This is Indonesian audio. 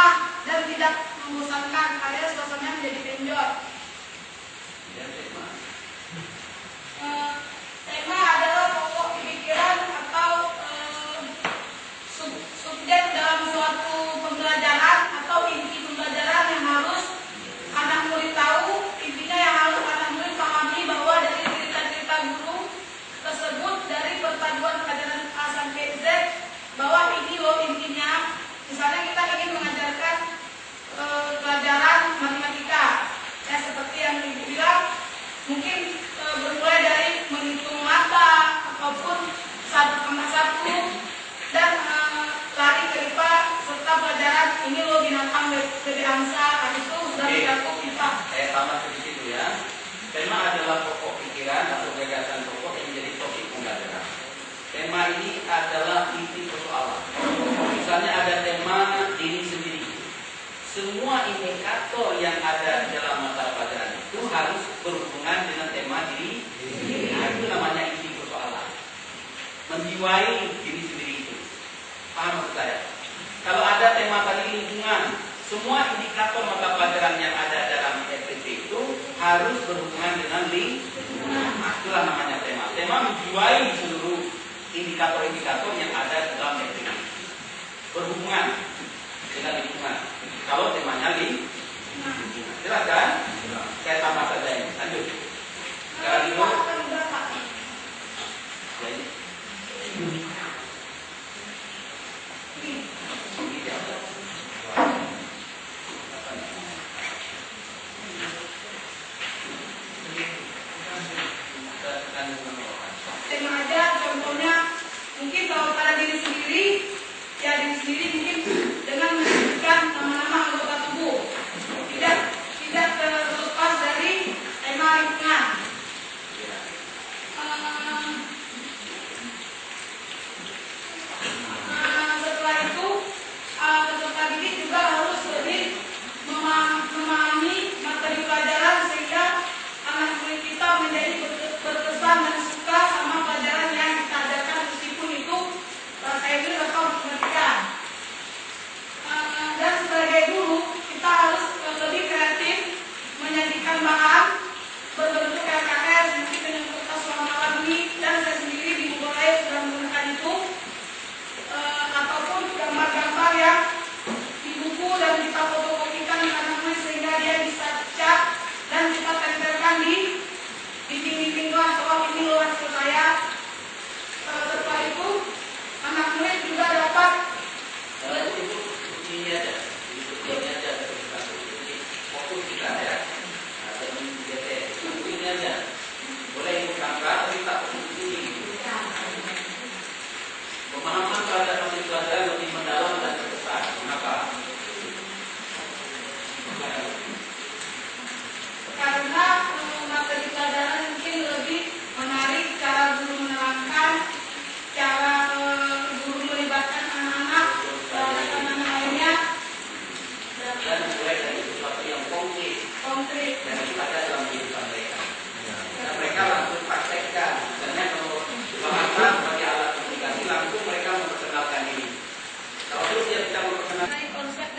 ramah dan tidak membosankan alias suasananya menjadi benjol. Tema adalah pokok pikiran atau subjek dalam suatu pembelajaran atau inti pembelajaran yang harus anak murid tahu. Intinya yang harus anak murid pahami bahwa dari cerita-cerita guru tersebut, dari perpaduan pelajaran A sampai Z, bahwa ini loh intinya. Misalnya kita ingin mengajarkan pelajaran matematika, ya seperti yang Ibu bilang, mungkin bermulai dari menghitung mata ataupun 1,1 dan lari ke IPA serta pelajaran ini loh binatang bebe angsa, itu sudah dicakup IPA. Saya tambah sedikit dulu ya. Tema adalah pokok pikiran atau gagasan pokok yang menjadi topik pembelajaran. Tema ini adalah inti persoalan. Misalnya ada tema diri sendiri. Semua indikator yang ada dalam mata pelajaran itu harus berhubungan dengan tema diri sendiri. Nah, itu namanya inti persoalan. Menjiwai diri sendiri itu. Paham maksud saya? Kalau ada tema tadi lingkungan, semua indikator mata pelajaran yang ada dalam FPT itu harus berhubungan dengan lingkungan. Nah, itulah namanya tema. Tema menjiwai seluruh indikator-indikator yang ada dalam FPT. Berhubungan dengan lingkungan. Kalau temanya lingkungan. Jelas kan? Saya tambah saja ini. Lanjut. Sekarang itu. Tema aja contohnya mungkin kalau pada diri sendiri, ya diri sendiri mungkin dengan menyebutkan nama-nama anggota tubuh, tidak terlepas dari tema lingkungan. Setelah itu peserta didik juga harus lebih memahami materi pelajaran sehingga anak murid kita menjadi berkesan dan suka sama pelajaran yang kita ajarkan, meskipun itu bahasa Inggris atau matematika. Dan sebagai guru kita harus lebih kreatif menyajikan bahan berbentuk LKS mungkin dengan kertas warna-warni, dan saya sendiri di Google Drive sudah menggunakan itu, ataupun gambar-gambar yang di buku dan kita fotokopikan di anak murid sehingga dia bisa cat dan kita tempelkan di dinding-dinding kelas. Oh, ini loh hasil saya. Setelah itu anak murid juga dapat ini aja fokus kita ya. Ini aja. Boleh ikut kamera tapi tak fokus ini. Pemahaman terhadap materi pelajaran lebih mendalam dan terbesar. Kenapa? karena materi pelajaran mungkin lebih menarik, cara guru menerangkan, cara guru melibatkan anak-anak terhadap anak-anak lainnya, Dan mulai dari sesuatu yang konkret yang ada dalam kehidupan mereka. Dan mereka langsung praktekkan. Misalnya kalau bahasa sebagai alat komunikasi, langsung mereka memperkenalkan diri. Kalau terus dia bisa memperkenalkan konsep